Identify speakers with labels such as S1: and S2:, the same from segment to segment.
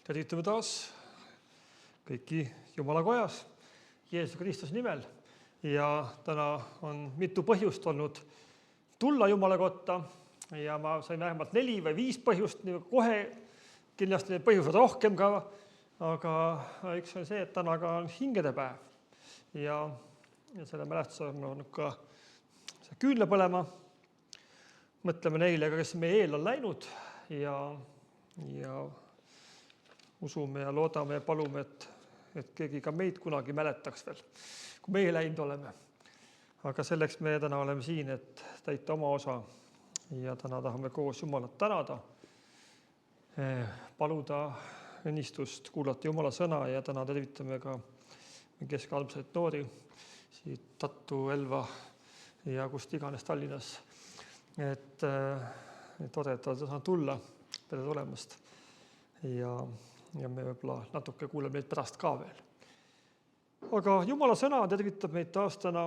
S1: Tervitame taas kõiki Jumala kojas Jeesuse Kristuse nimel. Ja täna on mitu põhjust olnud tulla Jumala kotta ja ma sain vähemalt 4 või 5 põhjust, kohe kindlasti neid põhjused rohkem ka, aga üks on see, et täna ka on hingedepäev ja selle mälestusena on ka see küünla põlema. Mõtleme neile, kes meie eel on läinud ja usume ja loodame ja palume, et keegi ka meid kunagi mäletaks veel, kui meie läinud oleme. Aga selleks me täna oleme siin, et täita oma osa ja täna tahame koos Jumalat tänada, paluda õnnistust, kuulata Jumala sõna ja täna tervitame ka keskalmseid noori siit Tartu, Elva ja kust iganes Tallinnas. Et tore, et olete saanud tulla, tere tulemast ja me võib-olla natuke kuuleme neid pärast ka veel. Aga Jumala sõna tervitab meid taas täna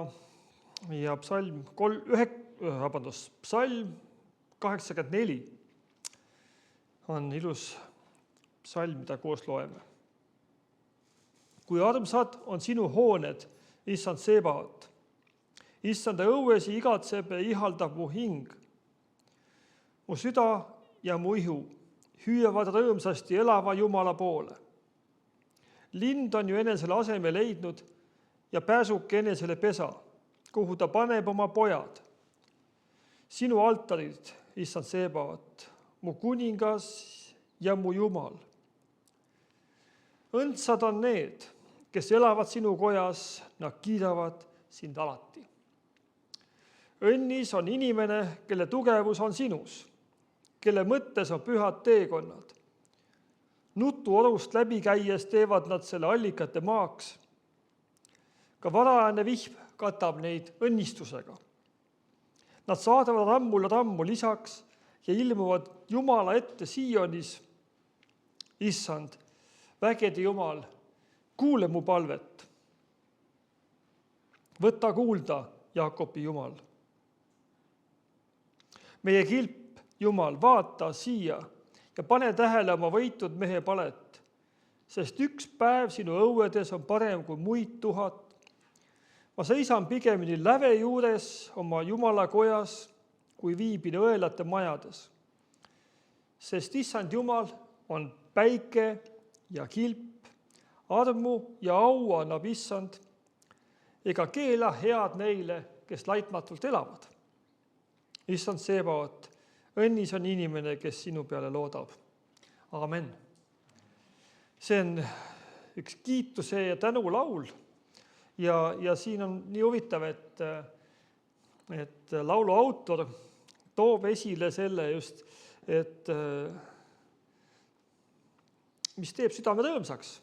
S1: ja psalm 84 on ilus psalm, mida koos loeme. Kui armsad on sinu hooned, issand Sebaot, issanda õuesi igatseb ja ihaldab mu hing. Mu süda ja mu ihu hüüavad rõõmsasti elava Jumala poole. Lind on ju enesele aseme leidnud ja pääsuke enesele pesa, kuhu ta paneb oma pojad. Sinu altarid, issand Sebaot, mu kuningas ja mu Jumal. Õndsad on need, kes elavad sinu kojas, nad kiidavad sind alati. Õnnis on inimene, kelle tugevus on sinus, kelle mõttes on pühad teekonnad. Nutu orust läbi käies teevad nad selle allikate maaks. Ka varajane vihm katab neid õnnistusega. Nad saadavad rammu lisaks ja ilmuvad Jumala ette Sionis. Issand, vägede Jumal, kuule mu palvet. Võta kuulda, Jaakobi Jumal. Meie kilp, Jumal, vaata siia ja pane tähele oma võitud mehe palet, sest üks päev sinu õuedes on parem kui muid 1000. Ma seisan pigemini läve juures oma Jumala kojas, kui viibin õelate majades. Sest issand Jumal on päike ja kilp, armu ja au annab issand, ega keela head neile, kes laitmatult elavad. Issand Sebaot, õnnis on inimene, kes sinu peale loodab. Amen. See on üks kiituse ja tänu laul. Ja siin on nii huvitav, et laulu autor toob esile selle just, et mis teeb südame rõõmsaks.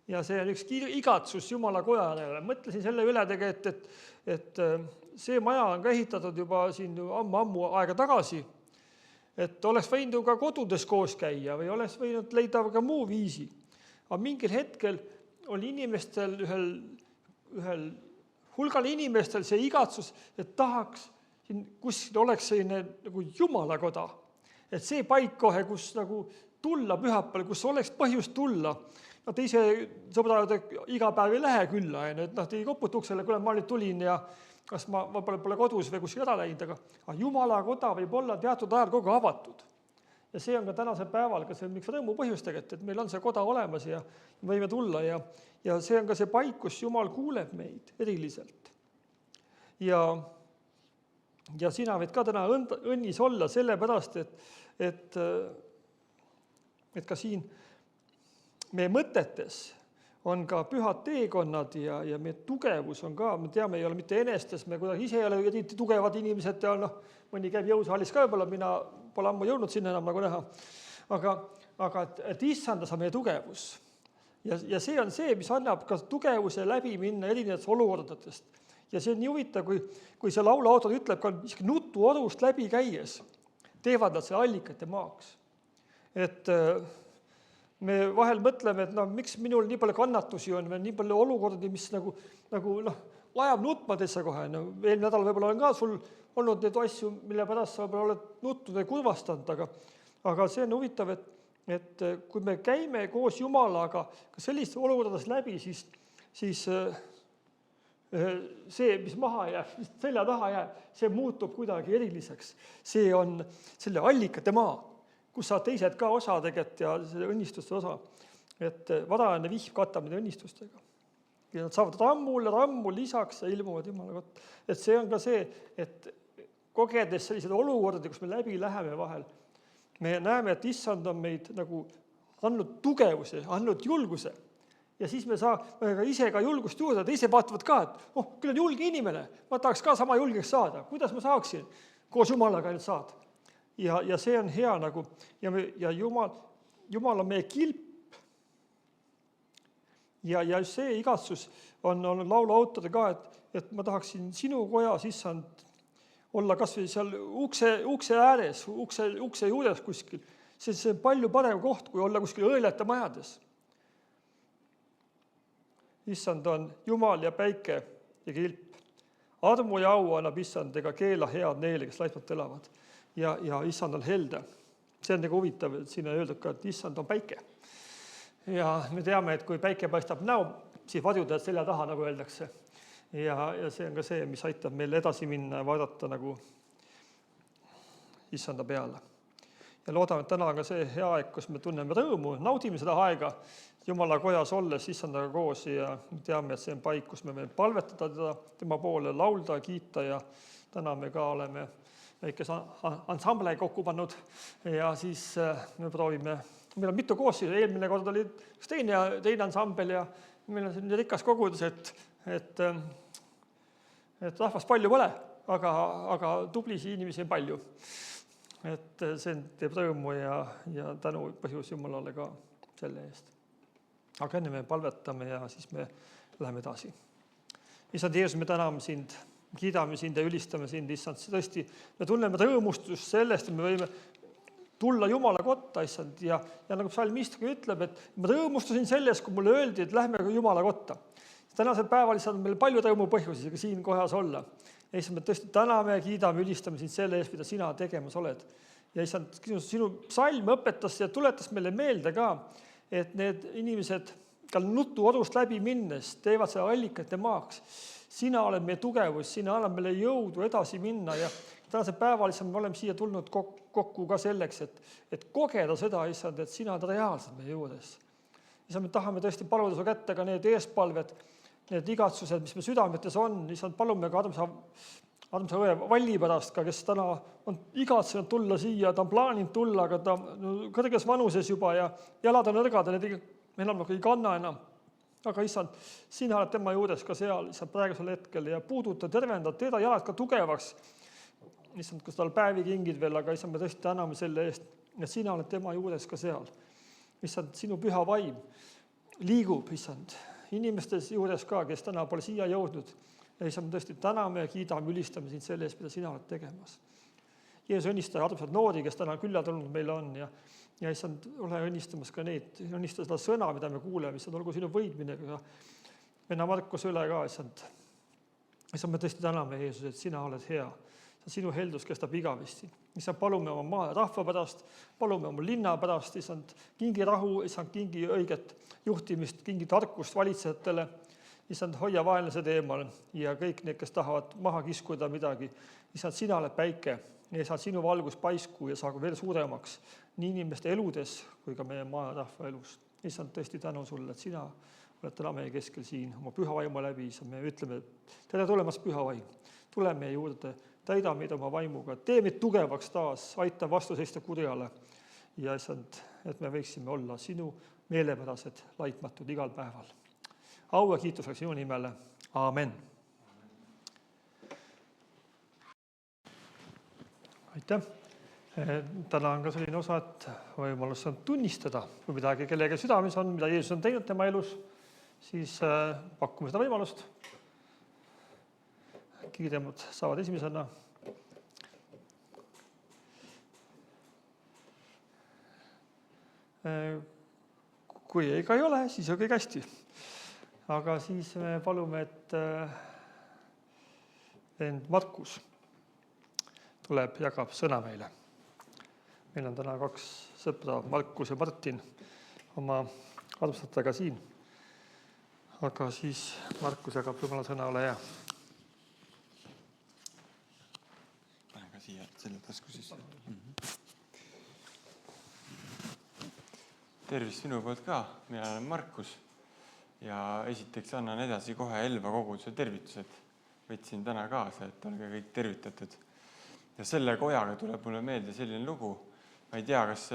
S1: Ja see on üks igatsus Jumala kojale. Mõtlesin selle üle tegelikult, et see maja on ka ehitatud juba siin ammu aega tagasi, et oleks võinud ka kodudes koos käia või oleks võinud leida ka muu viisi. Aga mingil hetkel oli inimestel, ühel hulgal inimestel see igatsus, et tahaks, kus oleks selline nagu Jumala koda. Et see paik kohe, kus nagu tulla pühapäeval, kus oleks põhjust tulla. Nad ise sõbrad iga päev ei lähe külla, et nad ei koputa uksele, kui ma nüüd tulin ja kas ma võib-olla pole kodus või kuskil ära läinud, aga Jumala koda võib olla teatud ajal kogu avatud. Ja see on ka tänasel päeval, ka see on miks rõõmu põhjus tegelikult, et meil on see koda olemas ja võime tulla ja see on ka see paik, kus Jumal kuuleb meid eriliselt. Ja sina võid ka täna õnnis olla sellepärast, et ka siin meie mõtetes on ka pühad teekonnad ja meie tugevus on ka, me teame, ei ole mitte enestes, me kuidagi ise ei ole eriti tugevad inimesed ja mõni käib jõusaalis ka võib-olla, mina pole ammu jõudnud sinna enam nagu näha. Aga et issandas on meie tugevus. Ja see on see, mis annab ka tugevuse läbi minna erinevatest olukordadest. Ja see on nii huvitav, kui see laulu autor ütleb ka nutu orust läbi käies, teevad nad selle allikate maaks. Et me vahel mõtleme, et miks minul nii palju kannatusi on, nii palju olukordi, mis nagu vajab nutma teisse kohe. Eelmine nädal võib-olla on ka sul olnud neid asju, mille pärast sa oled nutnud või kurvastanud, aga see on huvitav, et kui me käime koos Jumalaga ka sellistes olukordades läbi, siis see, mis maha jääb, mis selja taha jääb, see muutub kuidagi eriliseks. See on selle allikate maa, kus saavad teised ka osa tegelikult ja selle õnnistuste osa. Et varajane vihm katab neid õnnistustega. Ja nad saavad rammu lisaks ja ilmuvad Jumala kotta. Et see on ka see, et kogedes sellised olukordi, kus me läbi läheme vahel, me näeme, et issand on meid nagu andnud tugevuse, andnud julguse. Ja siis me saame ise ka julgust juurde, teised vaatavad ka, et küll on julge inimene, ma tahaks ka sama julgeks saada. Kuidas ma saaksin koos Jumalaga ainult saada? Ja see on hea nagu, ja Jumal on meie kilp. Ja see igatsus on olnud laulu autori ka, et ma tahaksin sinu kojas, issand, olla kas või seal ukse ääres, ukse juures kuskil. See on palju parem koht, kui olla kuskil õelete majades. Issand on Jumal ja päike ja kilp. Armu ja au annab issand ega keela head neile, kes laitmalt elavad. Ja issand on helde. See on nagu huvitav, et siin on öeldud ka, et issand on päike. Ja me teame, et kui päike paistab näo, siis varjudajad selja taha, nagu öeldakse. Ja see on ka see, mis aitab meil edasi minna ja vaadata nagu issanda peale. Ja loodame, et täna on ka see hea aeg, kus me tunneme rõõmu, naudime seda aega Jumala kojas olles issandaga koos ja teame, et see on paik, kus me võime palvetada teda, tema poole, laulda, kiita ja täna me ka oleme väikese ansamble kokku pannud ja siis me proovime, meil on mitu koosseisu, eelmine kord oli üks teine ansambel ja meil on selline rikas kogudus, et rahvast palju pole, aga tublisi inimesi on palju. Et see teeb rõõmu ja tänu põhjus Jumalale ka selle eest. Aga enne me palvetame ja siis me läheme edasi. Issand Jeesus, me täname sind, kiidame sind ja ülistame sind, issand. Tõesti, me tunneme rõõmustust sellest, et me võime tulla Jumala kotta, issand. Ja nagu psalmistki ütleb, et ma rõõmustasin sellest, kui mulle öeldi, et lähme Jumala kotta. Tänasel päeval issand meil palju rõõmu põhjusi siin kohas olla. Ja issand, me tõesti täname ja kiidame, ülistame sind selle eest, mida sina tegemas oled. Ja issand, sinu psalm õpetas ja tuletas meile meelde ka, et need inimesed ka nutuodust läbi minnes teevad seda allikate maaks. Sina oled meie tugevus, sina annab meile jõudu edasi minna ja tänasel päeval issand, me oleme siia tulnud kokku ka selleks, et kogeda seda, issand, et sina oled reaalselt meie juures. Issand, me tahame tõesti paluda su kätte ka need eespalved, need igatsused, mis me südametes on. Issand, palume ka armsa õe Valli pärast, ka, kes täna on igatsenud tulla siia, ta on plaaninud tulla, aga ta on kõrges vanuses juba ja jalad on nõrgad ja need enam ei kanna enam. Aga issand, sina oled tema juures ka seal, issand, praegusel hetkel ja puuduta, tervendad teda jalad ka tugevaks. Issand, kus tal päevi kingid veel, aga issand, me tõesti täname selle eest, et sina oled tema juures ka seal. Issand, sinu püha vaim liigub, issand, inimestes juures ka, kes täna pole siia jõudnud. Ja issand, me tõesti täname ja kiidame, ülistame sind selle eest, mida sina oled tegemas. Jeesus õnnista armsad noori, kes täna külla tulnud meil on ja issand, ole õnnistamas ka neid, õnnista seda sõna, mida me kuuleme, issand, olgu sinu võidmine ka venna Markus üle ka, issand. Issand, me tõesti täname, Jeesus, et sina oled hea. Sinu heldus kestab igavesti. Issand, palume oma maa ja rahva pärast, palume oma linna pärast, issand, kingi rahu, issand, kingi õiget juhtimist, kingi tarkust valitsejatele. Issand, hoia vaenlased eemal ja kõik need, kes tahavad maha kiskuda midagi. Issand, sina oled päike ja issand, sinu valgus paisku ja saagu veel suuremaks nii inimeste eludes kui ka meie maa ja rahva elus. Issand, tõesti tänu sulle, et sina oled täna meie keskel siin oma püha vaimu läbi. Issand, me ütleme, tere tulemast püha vaim. Tule meie juurde, täida meid oma vaimuga, tee meid tugevaks taas, aita vastu seista kurjale ja issand, et me võiksime olla sinu meelepärased, laitmatud igal päeval. Au ja kiituseks sinu nimele. Aamen. Aitäh. Täna on ka selline osa, et võimalus on tunnistada, kui midagi kellegi südames on, mida Jeesus on teinud tema elus, siis pakume seda võimalust. Kiiremad saavad esimesena. Kui ei ole, siis on kõik hästi. Aga siis me palume, et vend Markus tuleb, jagab sõna meile. meil on täna 2 sõpra, Markus ja Martin, oma armsatega siin. Aga siis Markus jagab jumala sõna, ole hea.
S2: Pane ka siia selle tasku sisse. Tervist minu poolt ka, mina olen Markus ja esiteks annan edasi kohe Elva koguduse tervitused. Võtsin täna kaasa, et olge kõik tervitatud. Ja selle kojaga tuleb mulle meelde selline lugu. Ma ei tea, kas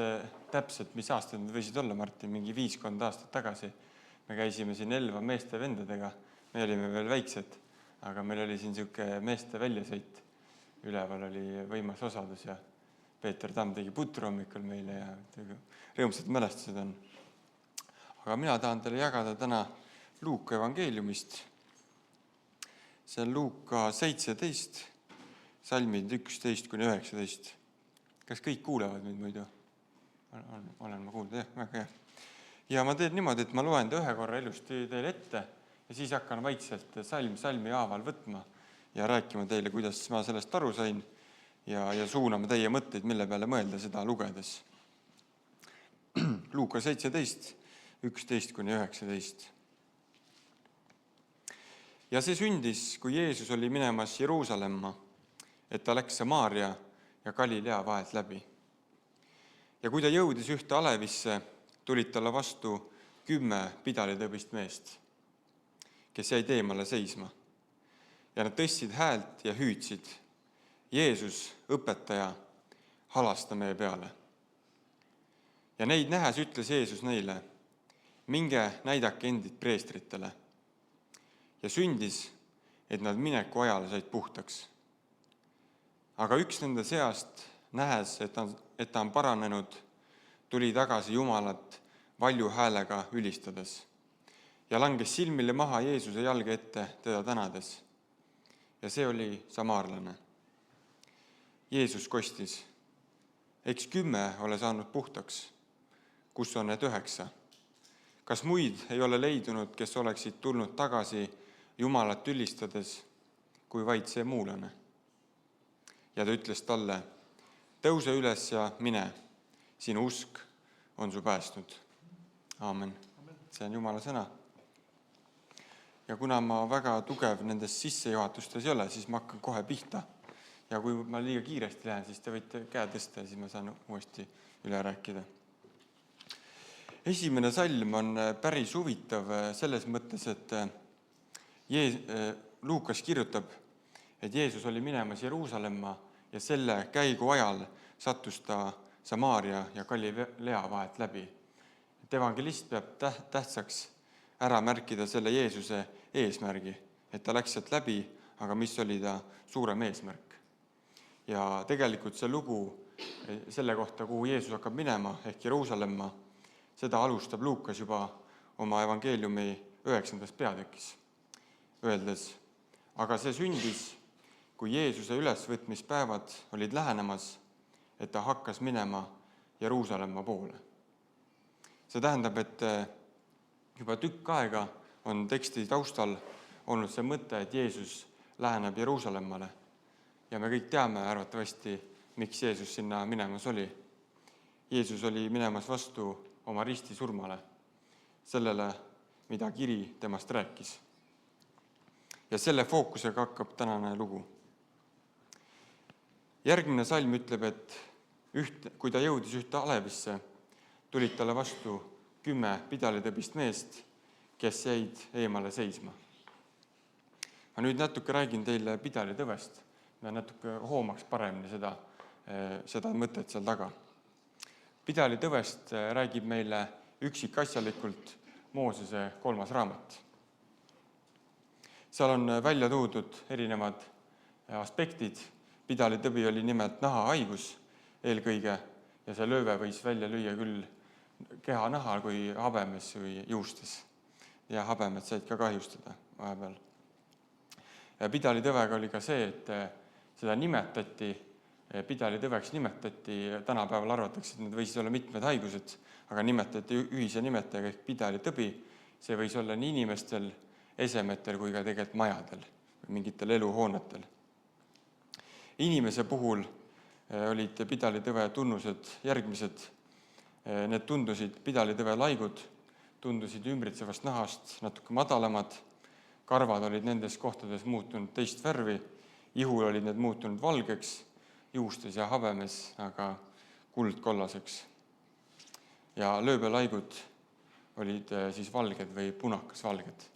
S2: täpselt, mis aastad need võisid olla, Martin, mingi 5 aastat tagasi. Me käisime siin Elva meeste vendadega, me olime veel väiksed, aga meil oli siin siuke meeste väljasõit. Üleval oli võimas osadus ja Peeter Tamm tegi putru hommikul meile ja rõõmsad mälestused on. Aga mina tahan teile jagada täna Luuka evangeeliumist. See on Luuka 17, salmid 11-19. Kas kõik kuulevad mind muidu? Olen ma kuulda, jah, väga hea. Ja ma teen niimoodi, et ma loen ühe korra ilusti teile ette ja siis hakkan vaikselt salmi haaval võtma ja rääkima teile, kuidas ma sellest aru sain ja suunama teie mõtteid, mille peale mõelda seda lugedes. Luuka 17, 11-19. Ja see sündis, kui Jeesus oli minemas Jeruusalemma, et ta läks Samaaria ja Galilea vahelt läbi. Ja kui ta jõudis ühte alevisse, tulid talle vastu 10 pidalitõbist meest, kes jäid eemale seisma. Ja nad tõstsid häält ja hüüdsid: Jeesus, õpetaja, halasta meie peale. Ja neid nähes ütles Jeesus neile: minge näidake endid preestritele. Ja sündis, et nad mineku ajal said puhtaks. Aga üks nende seast, nähes, et ta on paranenud, tuli tagasi Jumalat valju häälega ülistades ja langes silmile maha Jeesuse jalge ette teda tänades. Ja see oli samaarlane. Jeesus kostis: eks 10 ole saanud puhtaks. Kus on need 9? Kas muid ei ole leidunud, kes oleksid tulnud tagasi Jumalat ülistades, kui vaid see muulane? Ja ta ütles talle: tõuse üles ja mine, sinu usk on su päästnud. Aamen. See on Jumala sõna. Ja kuna ma väga tugev nendes sissejuhatustes ei ole, siis ma hakkan kohe pihta. Ja kui ma liiga kiiresti lähen, siis te võite käe tõsta ja siis ma saan uuesti üle rääkida. Esimene salm on päris huvitav selles mõttes, et Luukas kirjutab, et Jeesus oli minemas Jeruusalemma ja selle käigu ajal sattus ta Samaaria ja Galilea vahelt läbi. Et evangelist peab tähtsaks ära märkida selle Jeesuse eesmärgi, et ta läks sealt läbi, aga mis oli ta suurem eesmärk. Ja tegelikult see lugu selle kohta, kuhu Jeesus hakkab minema, ehk Jeruusalemma, seda alustab Luukas juba oma evangeeliumi 9. peatükis, öeldes: aga see sündis, kui Jeesuse ülesvõtmispäevad olid lähenemas, et ta hakkas minema Jeruusalemma poole. See tähendab, et juba tükk aega on teksti taustal olnud see mõte, et Jeesus läheneb Jeruusalemmale. Ja me kõik teame arvatavasti, miks Jeesus sinna minemas oli. Jeesus oli minemas vastu oma ristisurmale, sellele, mida kiri temast rääkis. Ja selle fookusega hakkab tänane lugu. Järgmine salm ütleb, et kui ta jõudis ühte alevisse, tulid talle vastu 10 pidalitõbist meest, kes jäid eemale seisma. Ma nüüd natuke räägin teile pidalitõvest. Ma natuke hoomaks paremini seda mõtet seal taga. Pidalitõvest räägib meile üksikasjalikult Moosese 3. raamat. Seal on välja toodud erinevad aspektid. Pidalitõbi oli nimelt nahahaigus eelkõige ja see lööve võis välja lüüa küll keha nahal kui habemes või juustes. Ja habemed said ka kahjustada vahepeal. Ja pidalitõvega oli ka see, et seda pidalitõveks nimetati, tänapäeval arvatakse, et need võisid olla mitmed haigused, aga nimetati ühise nimetajaga ehk pidalitõbi. See võis olla nii inimestel, esemetel kui ka tegelikult majadel või mingitel eluhoonetel. Inimese puhul olid pidalitõve tunnused järgmised. Need tundusid pidalitõve laigud, tundusid ümbritsevast nahast natuke madalamad, karvad olid nendes kohtades muutunud teist värvi, ihul olid need muutunud valgeks, juustes ja habemes, aga kuldkollaseks. Ja lööbelaigud olid siis valged või punakasvalged.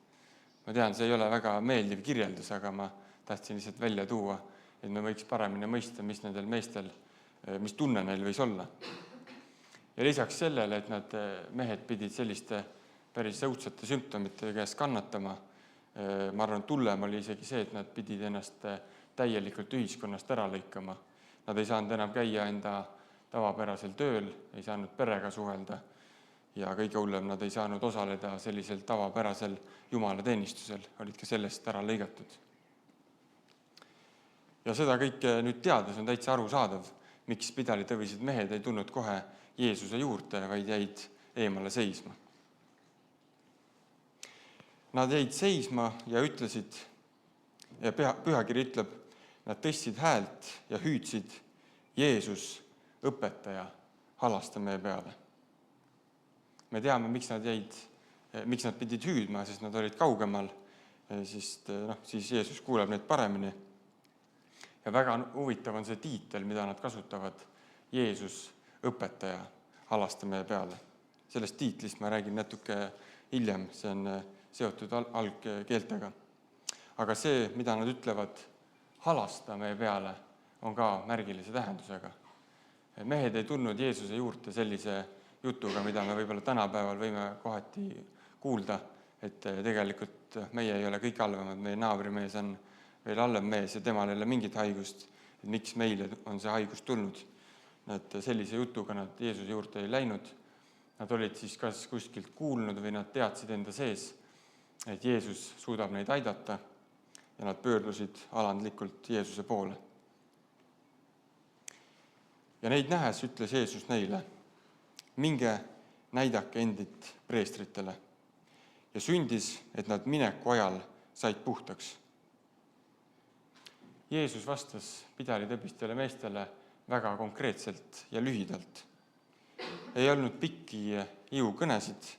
S2: Ma tean, see ei ole väga meeldiv kirjeldus, aga ma tahtsin lihtsalt välja tuua, et me võiks paremini mõista, mis nendel meestel, mis tunne neil võis olla. Ja lisaks sellele, et nad mehed pidid selliste päris õudsate sümptomite käes kannatama, ma arvan, tullem oli isegi see, et nad pidid ennast täielikult ühiskonnast ära lõikama. Nad ei saanud enam käia enda tavapärasel tööl, ei saanud perega suhelda ja kõige hullem, nad ei saanud osaleda sellisel tavapärasel jumalateenistusel, olid ka sellest ära lõigatud. Ja seda kõike nüüd teades on täitsa arusaadav, miks pidalitõvised mehed ei tulnud kohe Jeesuse juurde, vaid jäid eemale seisma. Nad jäid seisma ja ütlesid, ja pühakiri ütleb, nad tõstsid häält ja hüüdsid, Jeesus, õpetaja, halasta meie peale. Me teame, miks nad pidid hüüdma, sest nad olid kaugemal, siis Jeesus kuuleb neid paremini. Ja väga huvitav on see tiitel, mida nad kasutavad, Jeesus, õpetaja, halasta meie peale. Sellest tiitlist ma räägin natuke hiljem, see on seotud algkeeltega. Aga see, mida nad ütlevad, halasta meie peale, on ka märgilise tähendusega. Mehed ei tulnud Jeesuse juurde sellise jutuga, mida me võib-olla tänapäeval võime kohati kuulda, et tegelikult meie ei ole kõik halvemad, meie naabrimees on veel halvem mees ja temal ei ole mingit haigust, et miks meile on see haigus tulnud. Nad sellise jutuga nad Jeesuse juurde ei läinud. Nad olid siis kas kuskilt kuulnud või nad teadsid enda sees, et Jeesus suudab neid aidata ja nad pöördusid alandlikult Jeesuse poole. Ja neid nähes ütles Jeesus neile, minge näidake endit preestritele. Ja sündis, et nad mineku ajal said puhtaks. Jeesus vastas pidalitõbistele meestele väga konkreetselt ja lühidalt. Ei olnud pikki iukõnesid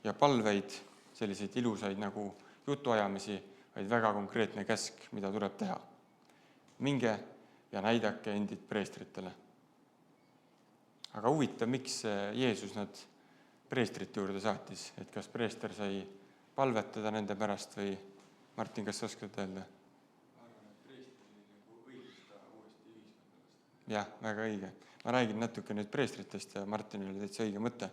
S2: ja palveid, selliseid ilusaid nagu jutuajamisi, vaid väga konkreetne käsk, mida tuleb teha. Minge ja näidake endid preestritele. Aga huvitav, miks Jeesus nad preestrite juurde saatis, et kas preester sai palvetada nende pärast või Martin, kas sa oskad öelda? Jah, väga õige. Ma räägin natuke nüüd preestritest ja Martinil oli täitsa õige mõte.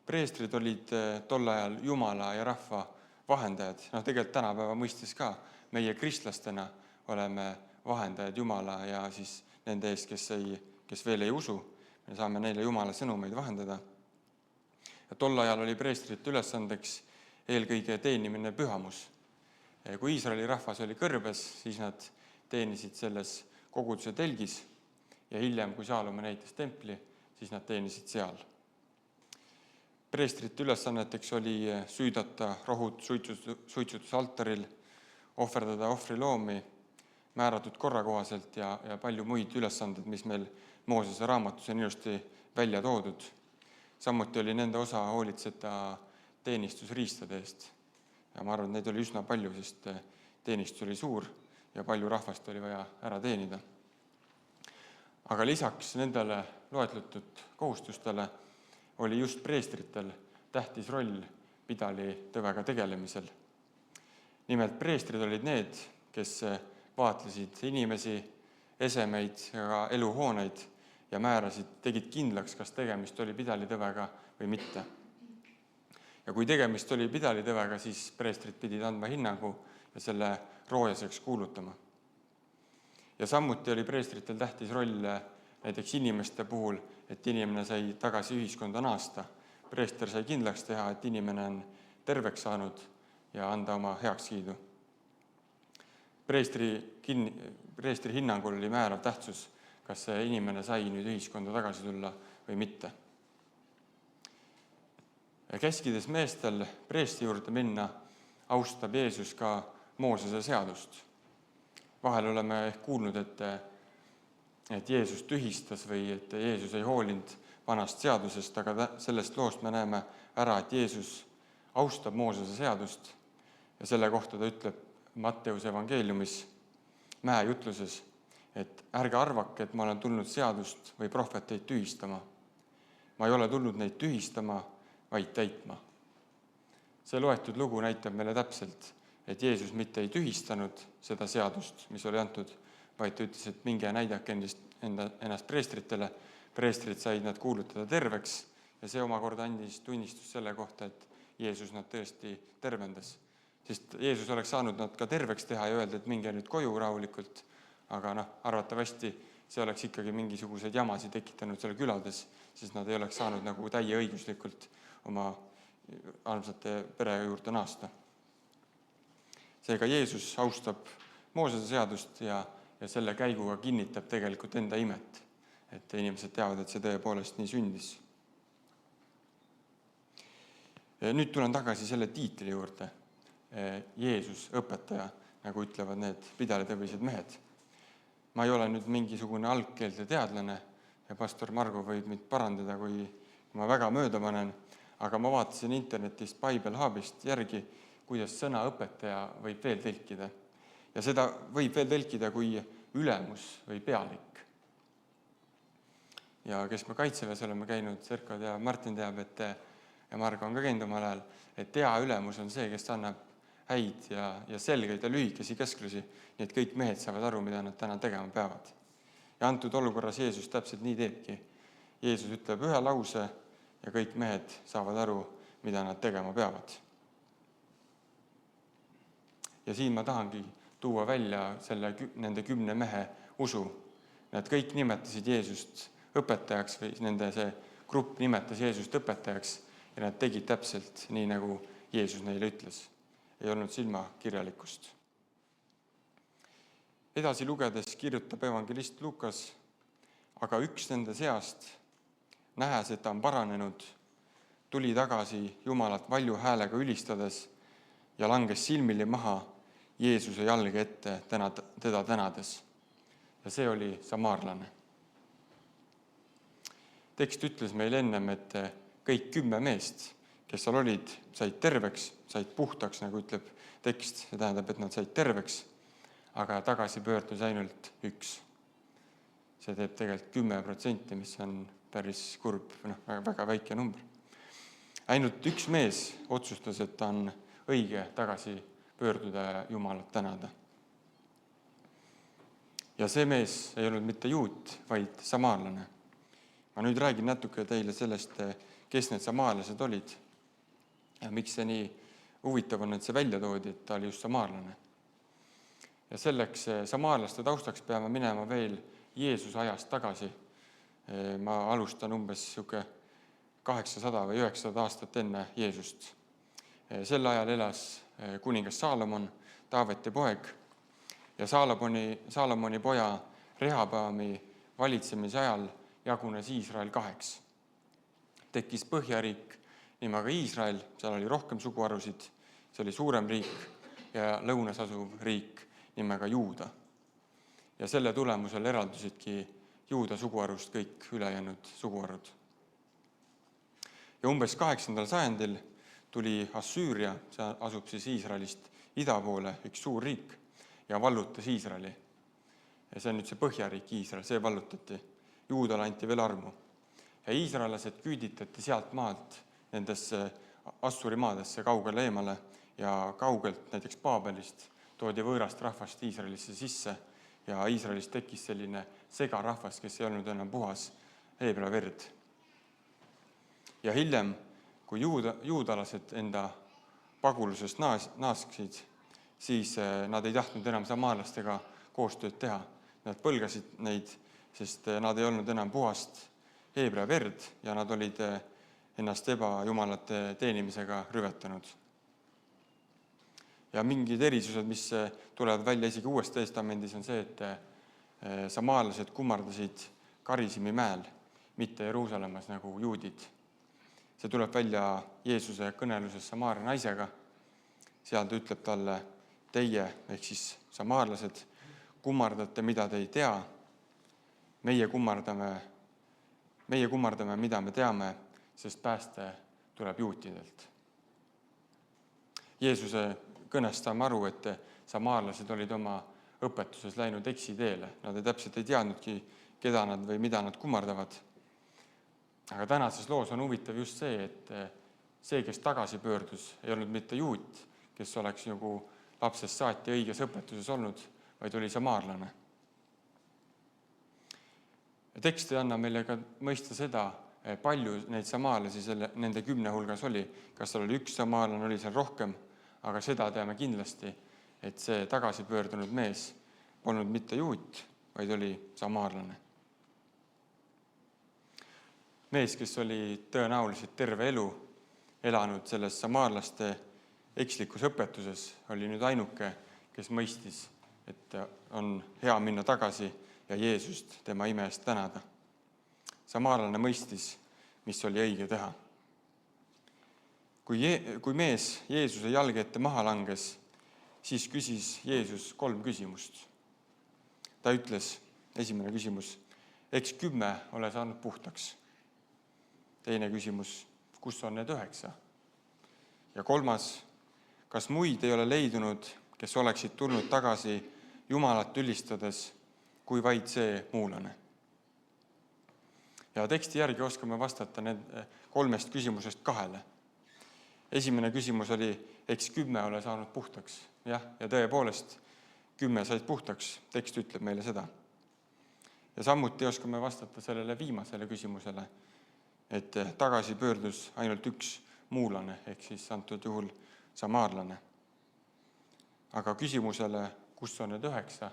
S2: Preestrid olid tol ajal Jumala ja rahva vahendajad. Tegelikult tänapäeva mõistes ka. Meie kristlastena oleme vahendajad Jumala ja siis nende ees, kes veel ei usu. Me saame neile Jumala sõnumeid vahendada. Ja tol ajal oli preestrite ülesandeks eelkõige teenimine pühamus. Kui Iisraeli rahvas oli kõrbes, siis nad teenisid selles koguduse telgis ja hiljem, kui Saalomon ehitas templi, siis nad teenisid seal. Preestrite ülesanneteks oli süüdata rohud suitsutusaltaril, ohverdada ohvriloomi, määratud korra kohaselt ja palju muid ülesanded, mis meil Moosese raamatus on ilusti välja toodud. Samuti oli nende osa hoolitseda teenistusriistade eest. Ja ma arvan, et neid oli üsna palju, sest teenistus oli suur ja palju rahvast oli vaja ära teenida. Aga lisaks nendele loetletud kohustustele oli just preestritel tähtis roll pidalitõvega tegelemisel. Nimelt preestrid olid need, kes vaatlesid inimesi, esemeid ja eluhooneid ja määrasid, tegid kindlaks, kas tegemist oli pidalitõvega või mitte. Ja kui tegemist oli pidalitõvega, siis preestrid pidid andma hinnangu ja selle roojaseks kuulutama. Ja samuti oli preestritel tähtis roll näiteks inimeste puhul, et inimene sai tagasi ühiskonda naasta. Preester sai kindlaks teha, et inimene on terveks saanud ja anda oma heakskiidu. Preestri hinnangul oli määrav tähtsus, kas see inimene sai nüüd ühiskonda tagasi tulla või mitte. Ja käskides meestel preesti juurde minna, austab Jeesus ka Moosese seadust. Vahel oleme ehk kuulnud, et et Jeesus tühistas või et Jeesus ei hoolinud vanast seadusest, aga sellest loost me näeme ära, et Jeesus austab Moosese seadust ja selle kohta ta ütleb Matteuse evangeeliumis mäejutluses, et ärge arvake, et ma olen tulnud seadust või prohveteid tühistama. Ma ei ole tulnud neid tühistama, vaid täitma. See loetud lugu näitab meile täpselt, et Jeesus mitte ei tühistanud seda seadust, mis oli antud, vaid ta ütles, et minge näidake ennast preestritele. Preestrid said nad kuulutada terveks ja see omakorda andis tunnistus selle kohta, et Jeesus nad tõesti tervendas. Sest Jeesus oleks saanud nad ka terveks teha ja öelda, et minge nüüd koju rahulikult, aga arvatavasti see oleks ikkagi mingisuguseid jamasid tekitanud seal külades, sest nad ei oleks saanud nagu täieõiguslikult oma armsate pere juurde naasta. Seega Jeesus austab Moosese seadust ja selle käiguga kinnitab tegelikult enda imet, et inimesed teavad, et see tõepoolest nii sündis. Nüüd tulen tagasi selle tiitli juurde. Jeesus, õpetaja, nagu ütlevad need pideletõvised mehed. Ma ei ole nüüd mingisugune algkeelte teadlane ja pastor Margo võib mind parandada, kui ma väga mööda panen, aga ma vaatasin internetist Bible Hubist järgi, kuidas sõna õpetaja võib veel tõlkida. Ja seda võib veel tõlkida kui ülemus või pealik. Ja kes me Kaitseväes oleme käinud, Serko teab, Martin teab, ja Margo on ka käinud omal ajal, et hea ülemus on see, kes annab häid ja selgeid ja lühikesi käsklusi, nii et kõik mehed saavad aru, mida nad täna tegema peavad. Ja antud olukorras Jeesus täpselt nii teebki. Jeesus ütleb ühe lause ja kõik mehed saavad aru, mida nad tegema peavad. Ja siin ma tahangi tuua välja nende 10 mehe usu. Nad kõik nimetasid Jeesust õpetajaks või nende see grupp nimetas Jeesust õpetajaks ja nad tegid täpselt nii, nagu Jeesus neile ütles. Ei olnud silmakirjalikkust. Edasi lugedes kirjutab evangelist Lukas, aga üks nende seast, nähes, et ta on paranenud, tuli tagasi Jumalat valju häälega ülistades ja langes silmili maha Jeesuse jalge ette teda tänades. Ja see oli samaarlane. Tekst ütles meil ennem, et kõik 10 meest, kes seal olid, said terveks, said puhtaks, nagu ütleb tekst. See tähendab, et nad said terveks, aga tagasi pöördus ainult üks. See teeb tegelikult 10%, mis on päris kurb, väga väike number. Ainult üks mees otsustas, et ta on õige tagasi pöörduda ja Jumalat tänada. Ja see mees ei olnud mitte juut, vaid samaarlane. Ma nüüd räägin natuke teile sellest, kes need samaarlased olid. Ja miks see nii huvitav on, et see välja toodi, et ta oli just samaarlane. Ja selleks samaarlaste taustaks peame minema veel Jeesuse ajast tagasi. Ma alustan umbes 800 või 900 aastat enne Jeesust. Sel ajal elas kuningas Saalomon, Taaveti poeg, ja Saalomoni poja Rehabaami valitsemise ajal jagunes Iisrael 2. Tekkis Põhjariik nimega Iisrael, seal oli rohkem suguharusid, see oli suurem riik ja lõunas asuv riik nimega Juuda. Ja selle tulemusel eraldusidki Juuda suguharust kõik ülejäänud suguharud. Ja umbes 8. sajandil tuli Assüüria, see asub siis Iisraelist ida poole, üks suur riik, ja vallutas Iisraeli. Ja see on nüüd see Põhjariik Iisrael, see vallutati. Juudale anti veel armu. Ja iisraelased küüditati sealt maalt nendesse Assuri maadesse kaugele eemale ja kaugelt näiteks Paabelist toodi võõrast rahvast Iisraelisse sisse ja Iisraelis tekkis selline segarahvas, kes ei olnud enam puhas heebrea verd. Ja hiljem, kui juudalased enda pagulusest naasksid, siis nad ei tahtnud enam samaarlastega koostööd teha. Nad põlgasid neid, sest nad ei olnud enam puhast heebrea verd ja nad olid ennast ebajumalate teenimisega rüvetanud. Ja mingid erisused, mis tulevad välja isegi Uues Testamendis, on see, et samaarlased kummardasid Karisimi mäel, mitte Jeruusalemmas nagu juudid. See tuleb välja Jeesuse kõneluses Samaaria naisega. Seal ta ütleb talle, teie ehk siis samaarlased kummardate, mida te ei tea. meie kummardame, mida me teame, sest pääste tuleb juutidelt. Jeesuse kõnest saame aru, et samaarlased olid oma õpetuses läinud eksiteele. Nad täpselt ei teadnudki, keda nad või mida nad kummardavad. Aga tänases loos on huvitav just see, et see, kes tagasi pöördus, ei olnud mitte juut, kes oleks nagu lapsest saati õiges õpetuses olnud, vaid oli samaarlane. Tekst ei anna meile ka mõista seda, palju neid samaarlasi nende 10 hulgas oli. Kas seal oli üks samaarlane, oli seal rohkem, aga seda teame kindlasti, et see tagasi pöördunud mees polnud mitte juut, vaid oli samaarlane. Mees, kes oli tõenäoliselt terve elu elanud selles samaarlaste ekslikus õpetuses, oli nüüd ainuke, kes mõistis, et on hea minna tagasi ja Jeesust tema ime eest tänada. Samaarlane mõistis, mis oli õige teha. Kui mees Jeesuse jalge ette maha langes, siis küsis Jeesus 3 küsimust. Ta ütles, esimene küsimus, eks 10 ole saanud puhtaks. Teine küsimus, kus on need 9? Ja 3, kas muid ei ole leidunud, kes oleksid tulnud tagasi Jumalat ülistades, kui vaid see muulane? Ja teksti järgi oskame vastata need 3 küsimusest 2. Esimene küsimus oli, eks 10 ole saanud puhtaks. Jah, ja tõepoolest 10 said puhtaks, tekst ütleb meile seda. Ja samuti oskame vastata sellele viimasele küsimusele, et tagasi pöördus ainult üks muulane, ehk siis antud juhul samaarlane. Aga küsimusele, kus on need 9,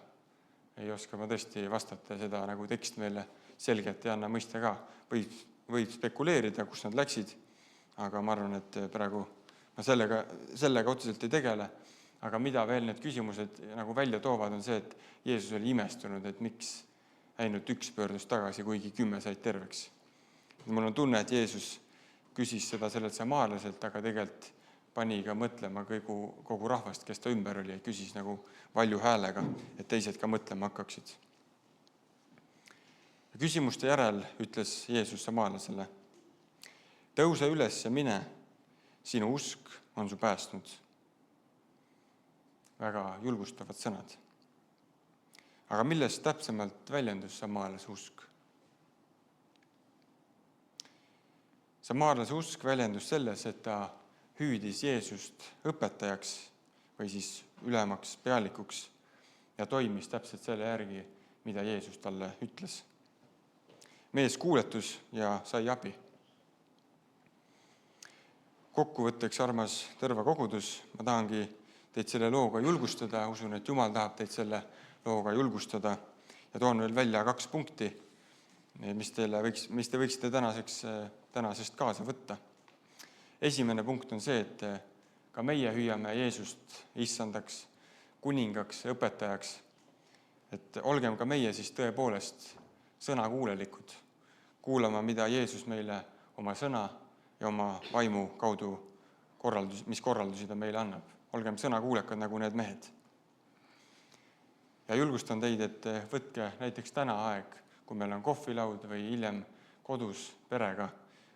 S2: ei oska ma tõesti vastata, seda nagu tekst meile selgelt ei anna mõista ka. Võib spekuleerida, kus nad läksid, aga ma arvan, et praegu ma sellega otseselt ei tegele. Aga mida veel need küsimused nagu välja toovad, on see, et Jeesus oli imestunud, et miks ainult üks pöördus tagasi, kuigi 10 said terveks. Mul on tunne, et Jeesus küsis seda sellelt samaarlaselt, aga tegelikult pani ka mõtlema kogu rahvast, kes ta ümber oli, ja küsis nagu valju häälega, et teised ka mõtlema hakkaksid. Küsimuste järel ütles Jeesus samaarlasele, tõuse üles ja mine, sinu usk on su päästnud. Väga julgustavad sõnad. Aga millest täpsemalt väljendus samaarlase usk? Samaarlase usk väljendus selles, et ta hüüdis Jeesust õpetajaks või siis ülemaks pealikuks ja toimis täpselt selle järgi, mida Jeesus talle ütles. Mees kuuletus ja sai abi. Kokkuvõtteks, armas Tõrva kogudus, ma tahangi teid selle looga julgustada, usun, et Jumal tahab teid selle looga julgustada ja toon veel välja 2 punkti, mis te võiksite tänasest kaasa võtta. Esimene punkt on see, et ka meie hüüame Jeesust issandaks, kuningaks, õpetajaks, et olgem ka meie siis tõepoolest sõnakuulelikud, kuulama, mida Jeesus meile oma sõna ja oma vaimu kaudu mis korraldusi ta meile annab. Olgem sõnakuulekad nagu need mehed. Ja julgustan teid, et võtke näiteks täna aeg, kui meil on kohvilaud või hiljem kodus perega,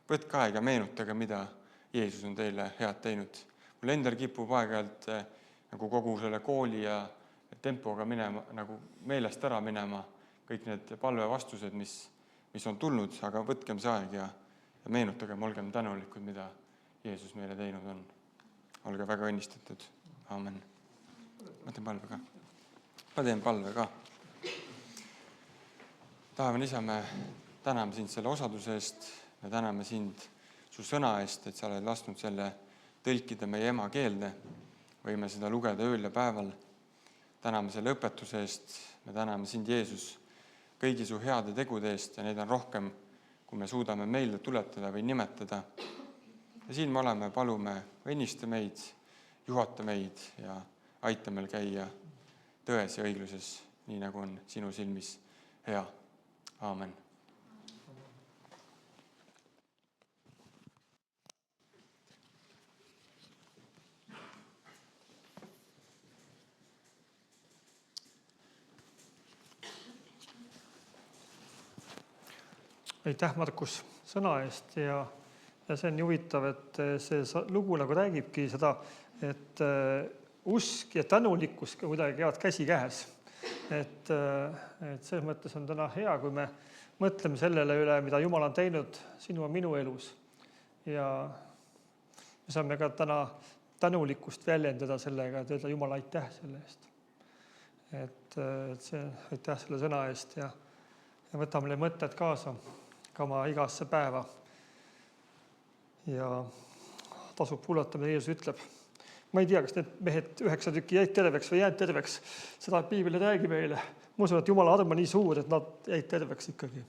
S2: võtke aeg ja meenutage, mida Jeesus on teile head teinud. Mul endal kipub aeg-ajalt nagu kogu selle kooli ja tempoga minema, nagu meelest ära minema, kõik need palvevastused, mis on tulnud, aga võtkem see aeg ja meenutagem, olgem tänulikud, mida Jeesus meile teinud on. Olge väga õnnistatud. Aamen. Ma teen palve ka. Taevane Isa, me täname sind selle osaduse eest, me täname sind su sõna eest, et sa oled lasknud selle tõlkida meie emakeelde. Võime seda lugeda ööl ja päeval. Täname selle õpetuse eest, me täname sind, Jeesus, kõigi su heade tegude eest ja neid on rohkem, kui me suudame meelde tuletada või nimetada. Ja siin me oleme, palume, õnnista meid, juhata meid ja aita meil käia tões ja õigluses, nii nagu on sinu silmis hea. Aamen.
S1: Aitäh, Markus, sõna eest ja see on huvitav, et see lugu nagu räägibki seda, et usk ja tänulikkus kuidagi käivad käsikäes. Et selles mõttes on täna hea, kui me mõtleme sellele üle, mida Jumal on teinud sinu ja minu elus. Ja me saame ka täna tänulikkust väljendada sellega, et öelda Jumal aitäh selle eest. Et see aitäh selle sõna eest ja võtame need mõtted kaasa ka oma igasse päeva. Ja tasub kuulata, mida Jeesus ütleb. Ma ei tea, kas need mehed 9 tükki jäid terveks või jäänud terveks. Seda Piibel räägib meile. Ma usun, et Jumala arm on nii suur, et nad jäid terveks ikkagi.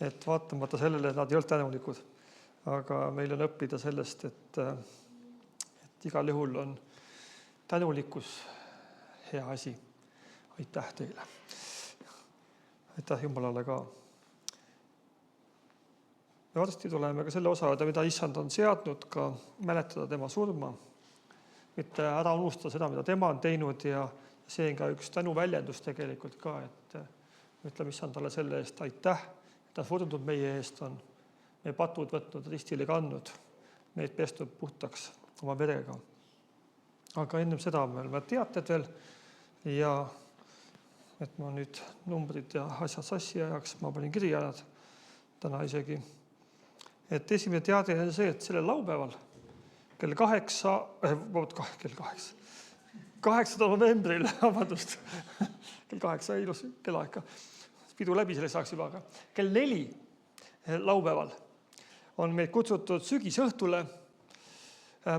S1: Et vaatamata sellele, et nad ei olnud tänulikud. Aga meil on õppida sellest, et igal juhul on tänulikkus hea asi. Aitäh teile. Aitäh Jumalale ka. Me varsti tuleme ka selle osa, mida Issand on seadnud, ka mäletada tema surma. Mitte ära unustada seda, mida tema on teinud ja see on ka üks tänuväljendus tegelikult ka, et ütleme Issand talle selle eest aitäh, et ta surnud meie eest on meie patud võtnud, ristile kandnud, meid pestud puhtaks oma verega. Aga ennem seda me teated veel ja et ma nüüd numbrid ja asjad sassi ajaks, ma panin kirja nad täna isegi. Et esimene teade on see, et sellel laupäeval kell 8. novembril, vabandust, kell 8, ilus kellaaega, pidu läbi selle saaks juba, aga kell 4 laupäeval on meid kutsutud sügisõhtule.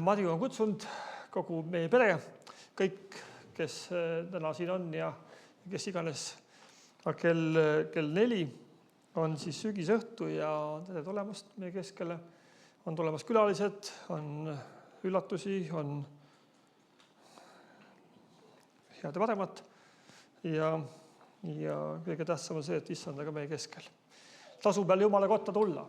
S1: Marju on kutsunud kogu meie pere, kõik, kes täna siin on ja kes iganes. Kell 4 on siis sügisõhtu ja tere tulemast meie keskele. On tulemas külalised, on üllatusi, on head ja paremat ja kõige tähtsam on see, et Issand on ka meie keskel. Tasub jälle Jumala kotta tulla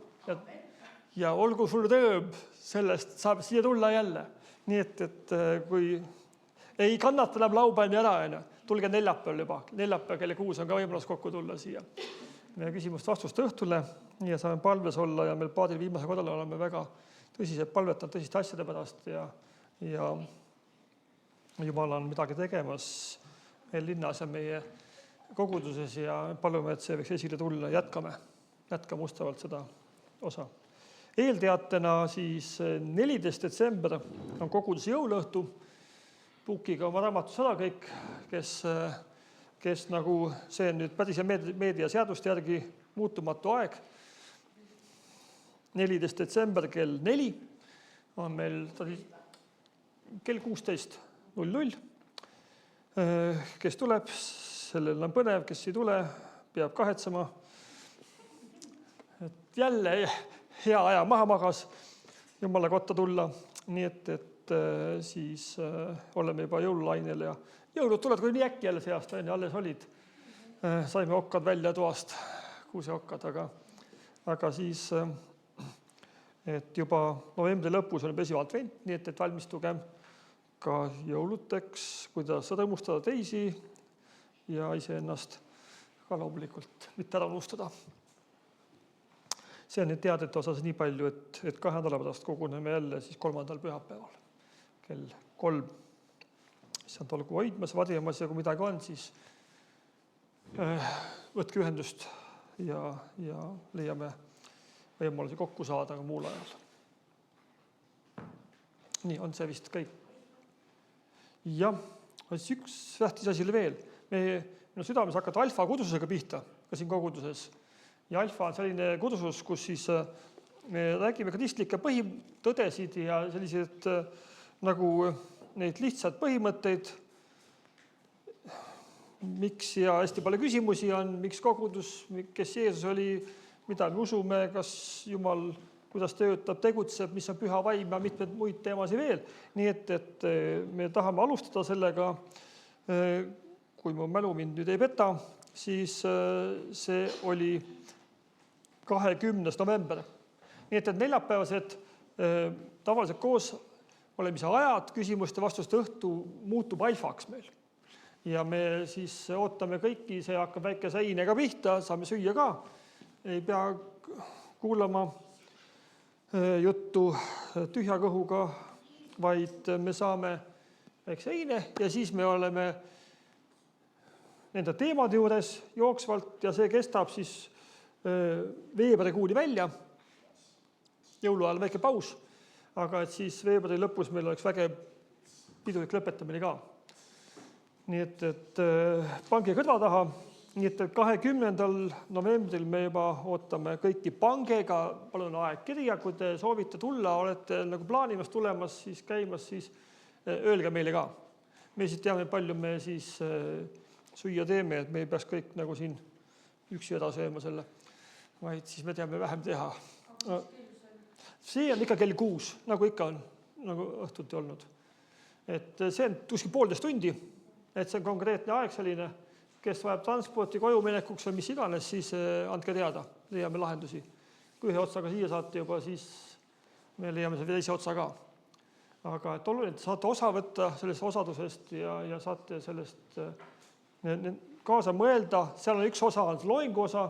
S1: ja olgu sul rõõm sellest, saab siia tulla jälle. Nii et kui ei kannata enam laupäevani ära, tulge neljapäeval juba. Neljapäev kelle 6 on ka võimalus kokku tulla siia. Meie küsimust vastust õhtule ja saame palves olla ja meil paadil viimase korral oleme väga tõsiselt palvetanud tõsiste asjade pärast ja Jumal on midagi tegemas meil linnas ja meie koguduses ja palume, et see võiks esile tulla. Jätkame ustavalt seda osa. Eelteatena siis 14. detsember on koguduse jõulõhtu. Puukiga oma raamatus ära kõik, kes nagu see on nüüd päris meedia seaduste järgi muutumatu aeg. 14. detsember kell 4 on meil kell 16.00. Kes tuleb, sellel on põnev, kes ei tule, peab kahetsema. Et jälle hea aja maha magas Jumala kotta tulla. Nii et siis oleme juba jõululainel ja jõulud tulevad, kui nii äkki jälle see aasta alles olid. Saime okkad välja toast, kuuseokkad, aga siis, et juba novembri lõpus on pesiv advent, nii et valmistugem ka jõuluteks, kuidas rõõmustada teisi ja iseennast ka loomulikult mitte ära unustada. See on nüüd teadete osas nii palju, et 2 nädala pärast koguneme jälle siis 3. pühapäeval kell 3. Issand olgu hoidmas, varjamas ja kui midagi on, siis võtke ühendust ja leiame võimalusi kokku saada ka muul ajal. Nii, on see vist kõik. Ja üks tähtis asi veel. Minu südames hakata alfa kudusega pihta, ka siin koguduses. Ja alfa on selline kudusus, kus siis me räägime kristlikke põhitõdesid ja sellised nagu neid lihtsad põhimõtteid, miks ja hästi palju küsimusi on, miks kogudus, kes Jeesus oli, mida me usume, kas Jumal, kuidas töötab, tegutseb, mis on püha vaim ja mitmed muid teemasid veel. Nii et me tahame alustada sellega, kui mu mälu mind nüüd ei peta, siis see oli 20. november. Nii et neljapäevased tavaliselt koos olemise ajad, küsimuste vastuste õhtu muutub alfaks meil. Ja me siis ootame kõiki, see hakkab väike seinega pihta, saame süüa ka. Ei pea kuulama juttu tühja kõhuga, vaid me saame väikse heine ja siis me oleme nende teemade juures jooksvalt ja see kestab siis veebruarikuuni välja. Jõuluajal väike paus, aga et siis veebruari lõpus meil oleks vägev pidulik lõpetamine ka. Nii et pange kõrva taha, nii et 20. novembril me juba ootame kõiki pangega, palun aeg kirja, kui te soovite tulla, olete nagu plaanimas tulemas, siis käimas, siis öelge meile ka. Me siis teame, palju me siis süüa teeme, et me ei peaks kõik nagu siin üksi ära sööma selle, vaid siis me teame vähem teha. See on ikka kell 6, nagu ikka on, nagu õhtuti olnud. Et see on kuskil 1,5 tundi, et see on konkreetne aeg selline, kes vajab transporti koju minekuks või mis iganes, siis andke teada, leiame lahendusi. Kui ühe otsaga siia saate juba, siis me leiame selle teise otsa ka. Aga et oluline, et saate osa võtta sellest osadusest ja saate sellest kaasa mõelda. Seal on üks osa, on loengu osa,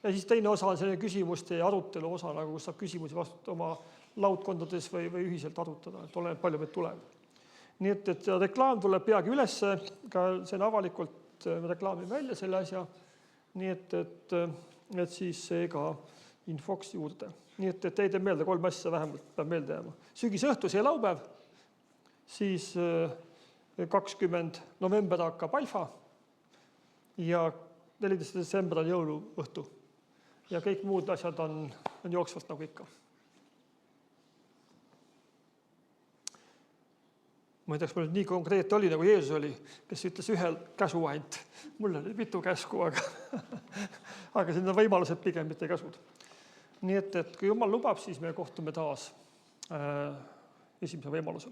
S1: ja siis teine osa on selline küsimuste ja arutelu osa, nagu kus saab küsimusi vastuta oma laudkondades või ühiselt arutada, et oleneb palju meid tuleb. Nii et reklaam tuleb peagi üles, ka see on avalikult reklaami välja selle asja, nii et siis see ka infoks juurde. Nii et teid meelde 3 asja vähemalt peab meelde jääma. Sügisõhtu see laupäev, siis 20. november hakkab alfa ja 14. detsember on jõuluõhtu. Ja kõik muud asjad on jooksvalt nagu ikka. Ma ei teaks, mul nii konkreetne oli, nagu Jeesus oli, kes ütles ühel käsu ainult. Mul oli mitu käsku, aga siin on võimalused pigem mitte käsud. Nii et kui Jumal lubab, siis me kohtume taas esimesel võimalusel.